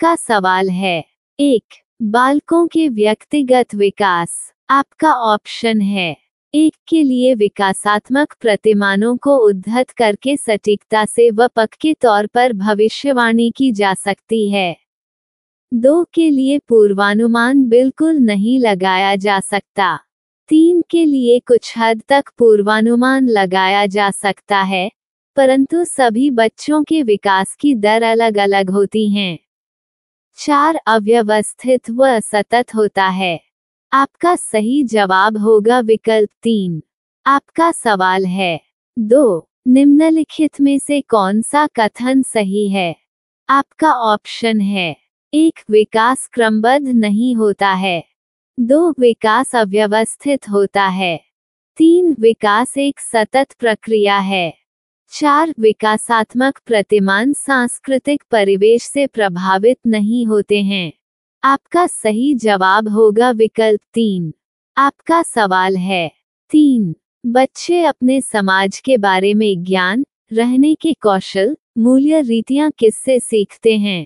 आपका सवाल है। 1. बालकों के व्यक्तिगत विकास। आपका ऑप्शन है 1 के लिए विकासात्मक प्रतिमानों को उद्धृत करके सटीकता से व पक्के तौर पर भविष्यवाणी की जा सकती है। 2 के लिए पूर्वानुमान बिल्कुल नहीं लगाया जा सकता। 3 के लिए कुछ हद तक पूर्वानुमान लगाया जा सकता है, परंतु सभी बच्चों के विकास की दर अलग अलग होती हैं। 4 अव्यवस्थित व असतत होता है। आपका सही जवाब होगा विकल्प 3। आपका सवाल है। 2. निम्नलिखित में से कौन सा कथन सही है? आपका ऑप्शन है 1. विकास क्रमबद्ध नहीं होता है। 2. विकास अव्यवस्थित होता है। 3. विकास एक सतत प्रक्रिया है। 4. विकासात्मक प्रतिमान सांस्कृतिक परिवेश से प्रभावित नहीं होते हैं। आपका सही जवाब होगा विकल्प 3। आपका सवाल है। 3. बच्चे अपने समाज के बारे में ज्ञान, रहने के कौशल, मूल्य रीतियां किससे सीखते हैं?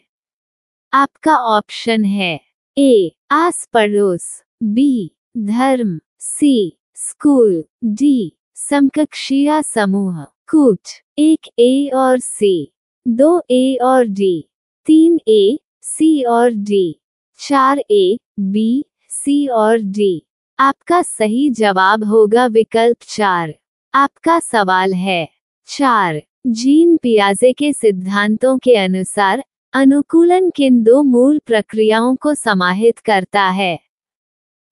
आपका ऑप्शन है ए. आस पड़ोस, बी. धर्म, सी. School, D. समकक्षीय समूह। कुछ 1 ए और सी, 2 ए और डी, 3 ए, सी और डी, 4 ए, बी, सी और डी। आपका सही जवाब होगा विकल्प 4। आपका सवाल है। 4. जीन पियाजे के सिद्धांतों के अनुसार अनुकूलन किन 2 मूल प्रक्रियाओं को समाहित करता है?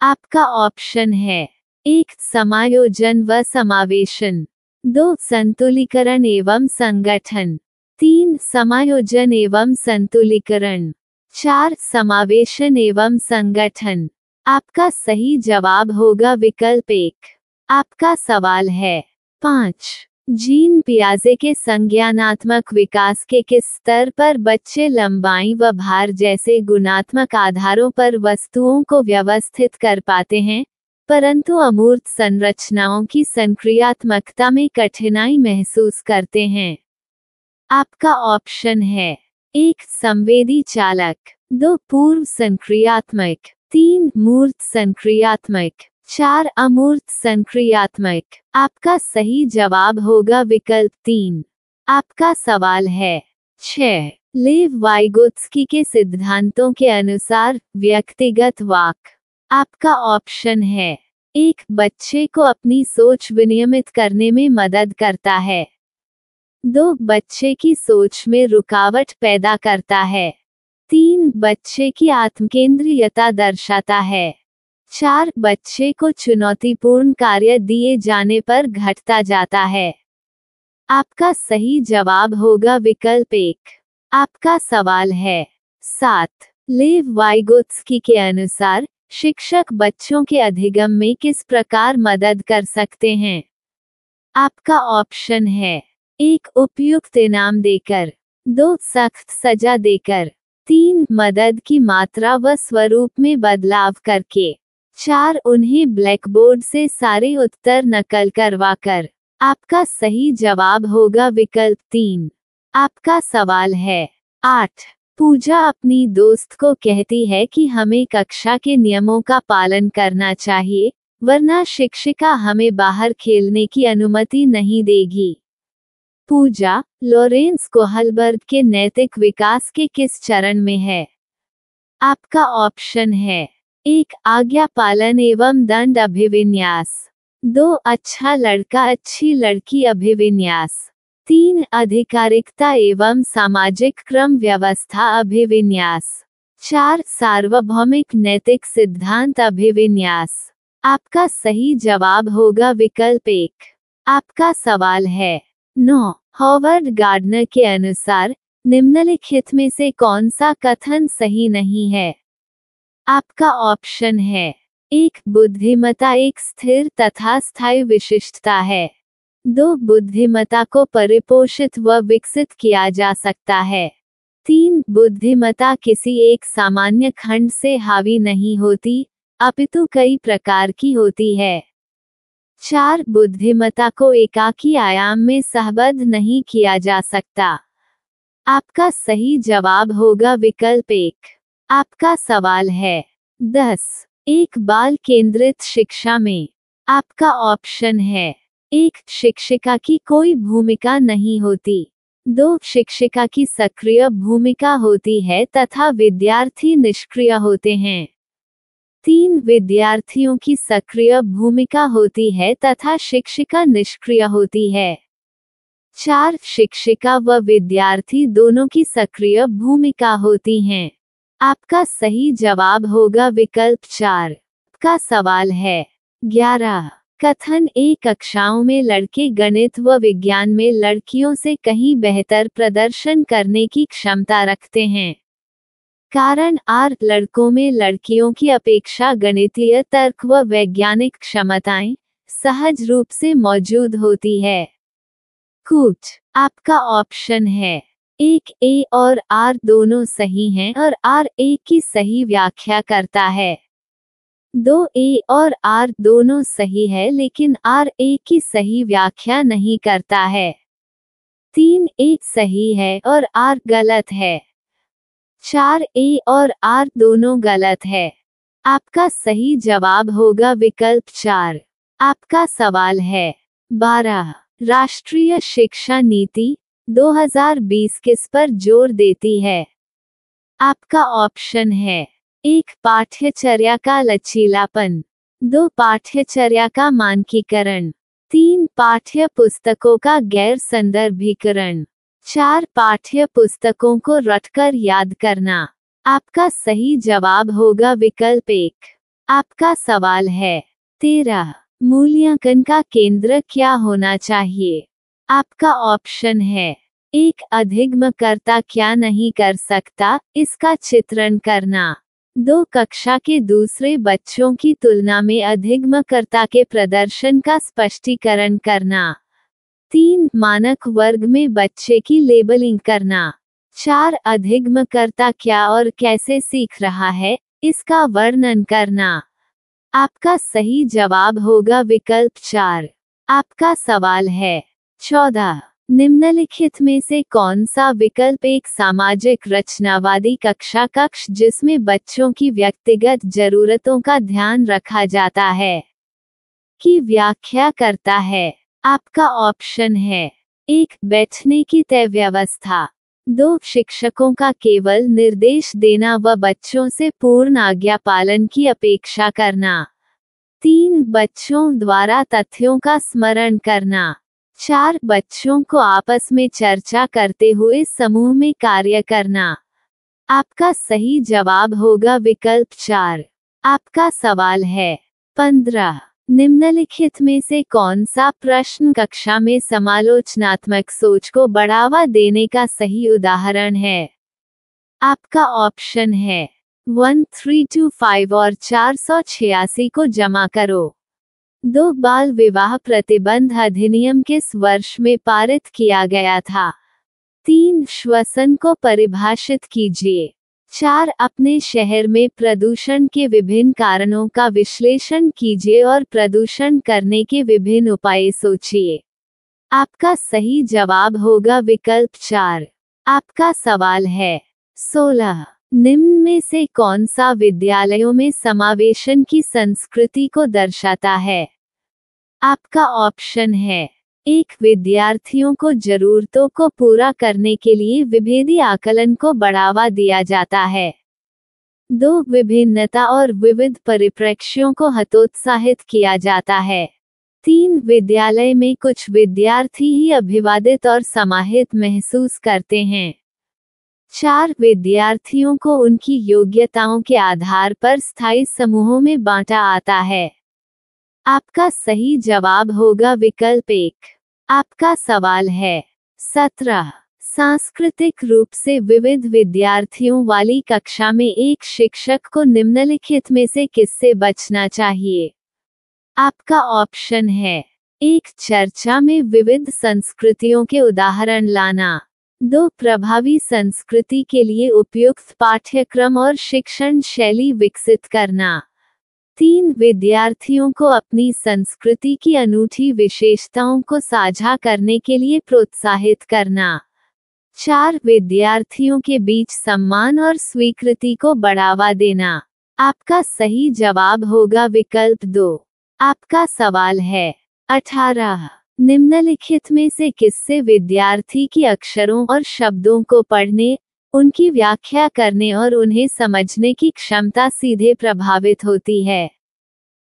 आपका ऑप्शन है 1. समायोजन व समावेशन, 2. संतुलीकरण एवं संगठन, 3. समायोजन एवं संतुलीकरण, 4. समावेशन एवं संगठन। आपका सही जवाब होगा विकल्प 1। आपका सवाल है। 5. जीन पियाजे के संज्ञानात्मक विकास के किस स्तर पर बच्चे लंबाई व भार जैसे गुणात्मक आधारों पर वस्तुओं को व्यवस्थित कर पाते हैं, परंतु अमूर्त संरचनाओं की संक्रियात्मकता में कठिनाई महसूस करते हैं? आपका ऑप्शन है 1. संवेदी चालक, 2. पूर्व संक्रियात्मक, 3. मूर्त संक्रियात्मक, 4. अमूर्त संक्रियात्मक। आपका सही जवाब होगा विकल्प 3। आपका सवाल है। 6. लेव वाइगोत्स्की के सिद्धांतों के अनुसार व्यक्तिगत वाक। आपका ऑप्शन है 1. बच्चे को अपनी सोच विनियमित करने में मदद करता है, 2. बच्चे की सोच में रुकावट पैदा करता है, 3. बच्चे की आत्मकेंद्रियता दर्शाता है, 4. बच्चे को चुनौतीपूर्ण कार्य दिए जाने पर घटता जाता है। आपका सही जवाब होगा विकल्प 1। आपका सवाल है। 7. लेव वाइगोत्स्की के अनुसार शिक्षक बच्चों के अधिगम में किस प्रकार मदद कर सकते हैं? आपका ऑप्शन है 1. उपयुक्त इनाम देकर, 2. सख्त सजा देकर, 3. मदद की मात्रा व स्वरूप में बदलाव करके, 4. उन्हें ब्लैकबोर्ड से सारे उत्तर नकल करवाकर। आपका सही जवाब होगा विकल्प 3। आपका सवाल है। 8. पूजा अपनी दोस्त को कहती है कि हमें कक्षा के नियमों का पालन करना चाहिए, वरना शिक्षिका हमें बाहर खेलने की अनुमति नहीं देगी। पूजा लॉरेंस कोहलबर्ग के नैतिक विकास के किस चरण में है? आपका ऑप्शन है 1. आज्ञा पालन एवं दंड अभिविन्यास, 2. अच्छा लड़का अच्छी लड़की अभिविन्यास, 3. आधिकारिकता एवं सामाजिक क्रम व्यवस्था अभिविन्यास, 4. सार्वभौमिक नैतिक सिद्धांत अभिविन्यास। आपका सही जवाब होगा विकल्प 1। आपका सवाल है। 9. हॉवर्ड गार्डनर के अनुसार निम्नलिखित में से कौन सा कथन सही नहीं है? आपका ऑप्शन है 1. बुद्धिमत्ता एक स्थिर तथा स्थायी विशिष्टता है, 2. बुद्धिमत्ता को परिपोषित व विकसित किया जा सकता है, 3. बुद्धिमत्ता किसी एक सामान्य खंड से हावी नहीं होती, अपितु कई प्रकार की होती है, 4. बुद्धिमत्ता को एकाकी आयाम में सहबद्ध नहीं किया जा सकता। आपका सही जवाब होगा विकल्प 1। आपका सवाल है 10। एक बाल केंद्रित शिक्षा में आपका ऑप्शन है 1। शिक्षिका की कोई भूमिका नहीं होती। 2। शिक्षिका की सक्रिय भूमिका होती है तथा विद्यार्थी निष्क्रिय होते हैं। 3। विद्यार्थियों की सक्रिय भूमिका होती है तथा शिक्षिका निष्क्रिय होती है। 4। शिक्षिका व विद्यार्थी दोनों की सक्रिय भूमिका होती हैं। आपका सही जवाब होगा विकल्प 4। आपका सवाल है 11। कथन ए कक्षाओं में लड़के गणित व विज्ञान में लड़कियों से कहीं बेहतर प्रदर्शन करने की क्षमता रखते हैं। कारण आर लड़कों में लड़कियों की अपेक्षा गणितीय तर्क व वैज्ञानिक क्षमताएं सहज रूप से मौजूद होती है। कुछ आपका ऑप्शन है 1। ए और आर दोनों सही हैं और आर ए की सही व्याख्या करता है। 2। ए और आर दोनों सही है लेकिन आर ए की सही व्याख्या नहीं करता है। 3। ए सही है और आर गलत है। 4। ए और आर दोनों गलत है। आपका सही जवाब होगा विकल्प 4। आपका सवाल है 12। राष्ट्रीय शिक्षा नीति 2020 किस पर जोर देती है? आपका ऑप्शन है 1। पाठ्यचर्या का लचीलापन। 2। पाठ्यचर्या का मानकीकरण। 3। पाठ्य पुस्तकों का गैर संदर्भीकरण। 4। पाठ्य पुस्तकों को रटकर याद करना। आपका सही जवाब होगा विकल्प 1। आपका सवाल है 13। मूल्यांकन का केंद्र क्या होना चाहिए? आपका ऑप्शन है 1। अधिगमकर्ता क्या नहीं कर सकता, इसका चित्रण करना। 2। कक्षा के दूसरे बच्चों की तुलना में अधिगमकर्ता के प्रदर्शन का स्पष्टीकरण करना। 3। मानक वर्ग में बच्चे की लेबलिंग करना। 4। अधिगमकर्ता क्या और कैसे सीख रहा है, इसका वर्णन करना। आपका सही जवाब होगा विकल्प 4। आपका सवाल है 14। निम्नलिखित में से कौन सा विकल्प एक सामाजिक रचनावादी कक्षा कक्ष जिसमें बच्चों की व्यक्तिगत जरूरतों का ध्यान रखा जाता है की व्याख्या करता है? आपका ऑप्शन है 1। बैठने की तय व्यवस्था। 2। शिक्षकों का केवल निर्देश देना व बच्चों से पूर्ण आज्ञा पालन की अपेक्षा करना। 3। बच्चों द्वारा तथ्यों का स्मरण करना। 4। बच्चों को आपस में चर्चा करते हुए समूह में कार्य करना। आपका सही जवाब होगा विकल्प 4। आपका सवाल है 15। निम्नलिखित में से कौन सा प्रश्न कक्षा में समालोचनात्मक सोच को बढ़ावा देने का सही उदाहरण है? आपका ऑप्शन है 1325 और 486 को जमा करो। 2। बाल विवाह प्रतिबंध अधिनियम किस वर्ष में पारित किया गया था? 3। श्वसन को परिभाषित कीजिए। 4। अपने शहर में प्रदूषण के विभिन्न कारणों का विश्लेषण कीजिए और प्रदूषण करने के विभिन्न उपाय सोचिए। आपका सही जवाब होगा विकल्प 4। आपका सवाल है 16। निम्न में से कौन सा विद्यालयों में समावेशन की संस्कृति को दर्शाता है? आपका ऑप्शन है 1। विद्यार्थियों को जरूरतों को पूरा करने के लिए विभेदी आकलन को बढ़ावा दिया जाता है। 2। विभिन्नता और विविध परिप्रेक्ष्यों को हतोत्साहित किया जाता है। 3। विद्यालय में कुछ विद्यार्थी ही अभिवादित और समाहित महसूस करते हैं। 4। विद्यार्थियों को उनकी योग्यताओं के आधार पर स्थायी समूहों में बांटा आता है। आपका सही जवाब होगा विकल्प 1। आपका सवाल है 17। सांस्कृतिक रूप से विविध विद्यार्थियों वाली कक्षा में एक शिक्षक को निम्नलिखित में से किससे बचना चाहिए? आपका ऑप्शन है 1। चर्चा में विविध संस्कृतियों के उदाहरण लाना। 2। प्रभावी संस्कृति के लिए उपयुक्त पाठ्यक्रम और शिक्षण शैली विकसित करना। 3। विद्यार्थियों को अपनी संस्कृति की अनूठी विशेषताओं को साझा करने के लिए प्रोत्साहित करना। 4. विद्यार्थियों के बीच सम्मान और स्वीकृति को बढ़ावा देना। आपका सही जवाब होगा विकल्प 2। आपका सवाल है 18. निम्नलिखित में से किससे विद्यार्थी की अक्षरों और शब्दों को पढ़ने, उनकी व्याख्या करने और उन्हें समझने की क्षमता सीधे प्रभावित होती है?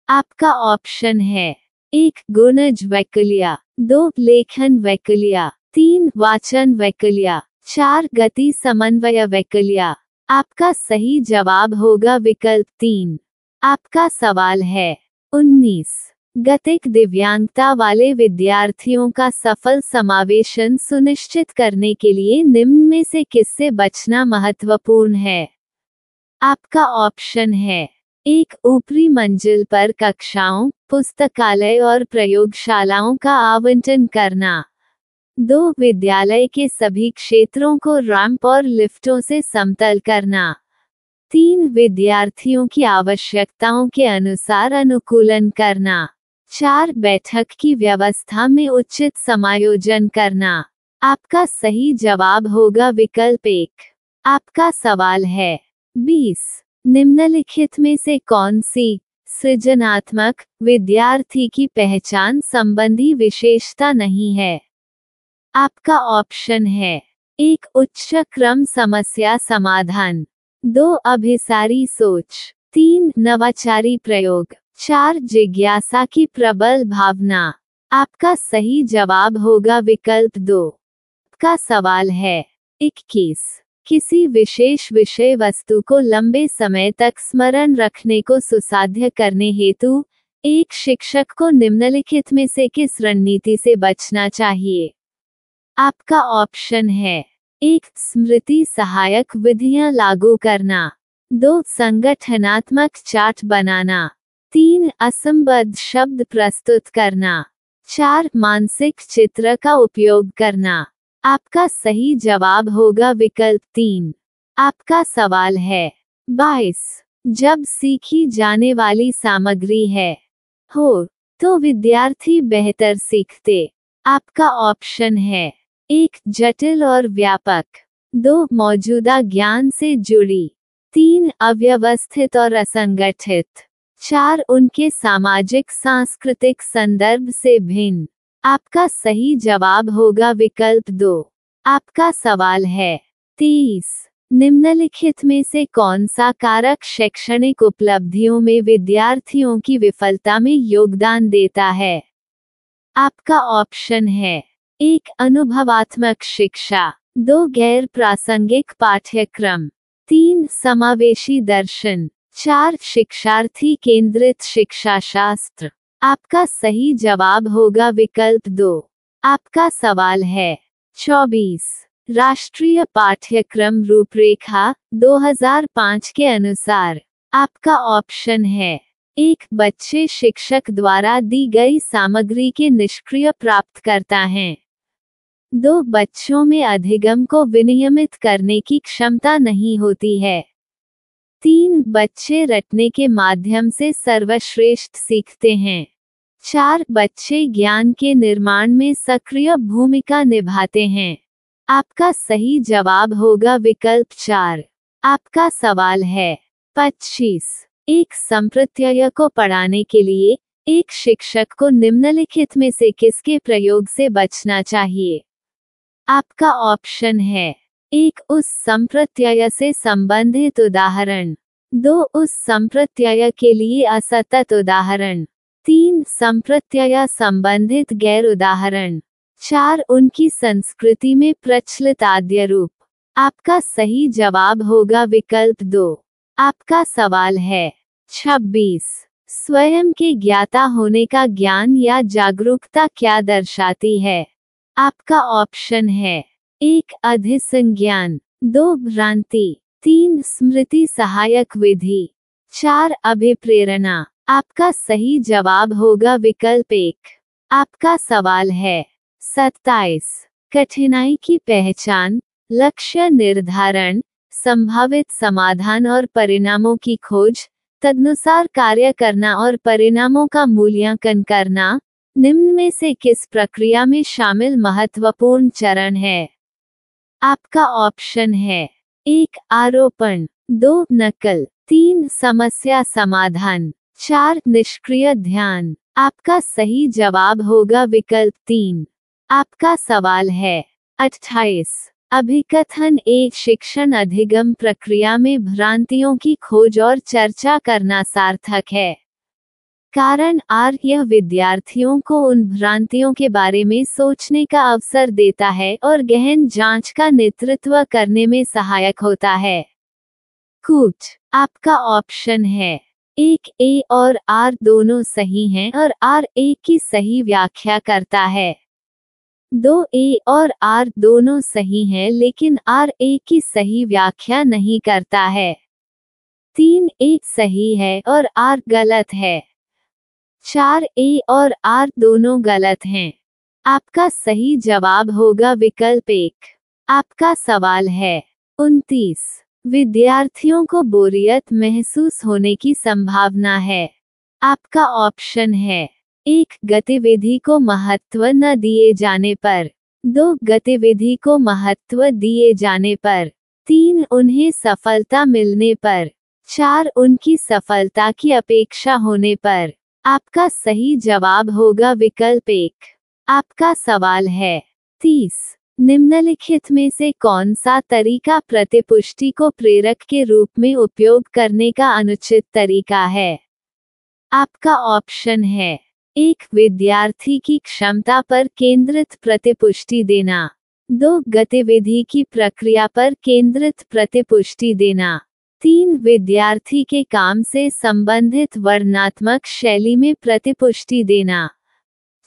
आपका ऑप्शन है 1. गुणज वैकल्य, 2. लेखन वैकल्य, 3. वाचन वैकल्य, 4. गति समन्वय वैकल्य। आपका सही जवाब होगा विकल्प 3। आपका सवाल है 19. गतिक दिव्यांगता वाले विद्यार्थियों का सफल समावेशन सुनिश्चित करने के लिए निम्न में से किससे बचना महत्वपूर्ण है? आपका ऑप्शन है 1. ऊपरी मंजिल पर कक्षाओं, पुस्तकालय और प्रयोगशालाओं का आवंटन करना, 2. विद्यालय के सभी क्षेत्रों को रैंप और लिफ्टों से समतल करना, 3. विद्यार्थियों की आवश्यकताओं के अनुसार अनुकूलन करना, 4. बैठक की व्यवस्था में उचित समायोजन करना। आपका सही जवाब होगा विकल्प 1। आपका सवाल है 20. निम्नलिखित में से कौन सी सृजनात्मक विद्यार्थी की पहचान संबंधी विशेषता नहीं है? आपका ऑप्शन है 1. उच्च क्रम समस्या समाधान, 2. अभिसारी सोच, 3. नवाचारी प्रयोग, 4. जिज्ञासा की प्रबल भावना। आपका सही जवाब होगा विकल्प 2। आपका सवाल है 21. किसी विशेष विषय वस्तु को लंबे समय तक स्मरण रखने को सुसाध्य करने हेतु एक शिक्षक को निम्नलिखित में से किस रणनीति से बचना चाहिए? आपका ऑप्शन है 1. स्मृति सहायक विधियां लागू करना, 2. संगठनात्मक चार्ट बनाना, 3. असंबद्ध शब्द प्रस्तुत करना, 4. मानसिक चित्र का उपयोग करना। आपका सही जवाब होगा विकल्प 3। आपका सवाल है 22. जब सीखी जाने वाली सामग्री है हो तो विद्यार्थी बेहतर सीखते। आपका ऑप्शन है 1. जटिल और व्यापक, 2. मौजूदा ज्ञान से जुड़ी, 3. अव्यवस्थित और असंगठित, 4. उनके सामाजिक सांस्कृतिक संदर्भ से भिन्न। आपका सही जवाब होगा विकल्प 2। आपका सवाल है 23. निम्नलिखित में से कौन सा कारक शैक्षणिक उपलब्धियों में विद्यार्थियों की विफलता में योगदान देता है? आपका ऑप्शन है 1. अनुभवात्मक शिक्षा, 2. गैर प्रासंगिक पाठ्यक्रम, 3. समावेशी दर्शन, 4. शिक्षार्थी केंद्रित शिक्षाशास्त्र। आपका सही जवाब होगा विकल्प 2। आपका सवाल है 24. राष्ट्रीय पाठ्यक्रम रूपरेखा 2005 के अनुसार आपका ऑप्शन है 1. बच्चे शिक्षक द्वारा दी गई सामग्री के निष्क्रिय प्राप्तकर्ता हैं, 2. बच्चों में अधिगम को विनियमित करने की क्षमता नहीं होती है, 3. बच्चे रटने के माध्यम से सर्वश्रेष्ठ सीखते हैं, 4. बच्चे ज्ञान के निर्माण में सक्रिय भूमिका निभाते हैं। आपका सही जवाब होगा विकल्प 4। आपका सवाल है 25. एक संप्रत्यय को पढ़ाने के लिए एक शिक्षक को निम्नलिखित में से किसके प्रयोग से बचना चाहिए? आपका ऑप्शन है 1. उस संप्रत्यय से संबंधित उदाहरण, 2. उस संप्रत्यय के लिए असतत उदाहरण, 3. संप्रत्यय संबंधित गैर उदाहरण, 4. उनकी संस्कृति में प्रचलित आद्य रूप। आपका सही जवाब होगा विकल्प 2। आपका सवाल है 26. स्वयं के ज्ञाता होने का ज्ञान या जागरूकता क्या दर्शाती है? आपका ऑप्शन है 1. अधिसंज्ञान, 2. भ्रांति, 3. स्मृति सहायक विधि, 4. अभिप्रेरणा। आपका सही जवाब होगा विकल्प 1। आपका सवाल है 27. कठिनाई की पहचान, लक्ष्य निर्धारण, संभावित समाधान और परिणामों की खोज, तदनुसार कार्य करना और परिणामों का मूल्यांकन करना निम्न में से किस प्रक्रिया में शामिल महत्वपूर्ण चरण है? आपका ऑप्शन है 1 आरोपण, 2 नकल, 3 समस्या समाधान, 4 निष्क्रिय ध्यान। आपका सही जवाब होगा विकल्प 3। आपका सवाल है 28। अभिकथन एक शिक्षण अधिगम प्रक्रिया में भ्रांतियों की खोज और चर्चा करना सार्थक है। कारण आर यह विद्यार्थियों को उन भ्रांतियों के बारे में सोचने का अवसर देता है और गहन जांच का नेतृत्व करने में सहायक होता है। कूट, आपका ऑप्शन है 1 ए और आर दोनों सही हैं और आर ए की सही व्याख्या करता है। 2 ए और आर दोनों सही हैं लेकिन आर ए की सही व्याख्या नहीं करता है। 3 ए सही है और आर गलत है। 4 ए और आर दोनों गलत हैं। आपका सही जवाब होगा विकल्प 1। आपका सवाल है 29। विद्यार्थियों को बोरियत महसूस होने की संभावना है। आपका ऑप्शन है 1 गतिविधि को महत्व न दिए जाने पर, 2 गतिविधि को महत्व दिए जाने पर, 3 उन्हें सफलता मिलने पर, 4 उनकी सफलता की अपेक्षा होने पर। आपका सही जवाब होगा विकल्प 1। आपका सवाल है 30। निम्नलिखित में से कौन सा तरीका प्रतिपुष्टि को प्रेरक के रूप में उपयोग करने का अनुचित तरीका है? आपका ऑप्शन है 1 विद्यार्थी की क्षमता पर केंद्रित प्रतिपुष्टि देना, 2 गतिविधि की प्रक्रिया पर केंद्रित प्रतिपुष्टि देना, 3 विद्यार्थी के काम से संबंधित वर्णनात्मक शैली में प्रतिपुष्टि देना,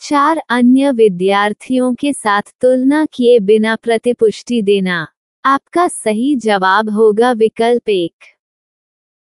4 अन्य विद्यार्थियों के साथ तुलना किए बिना प्रतिपुष्टि देना। आपका सही जवाब होगा विकल्प 1।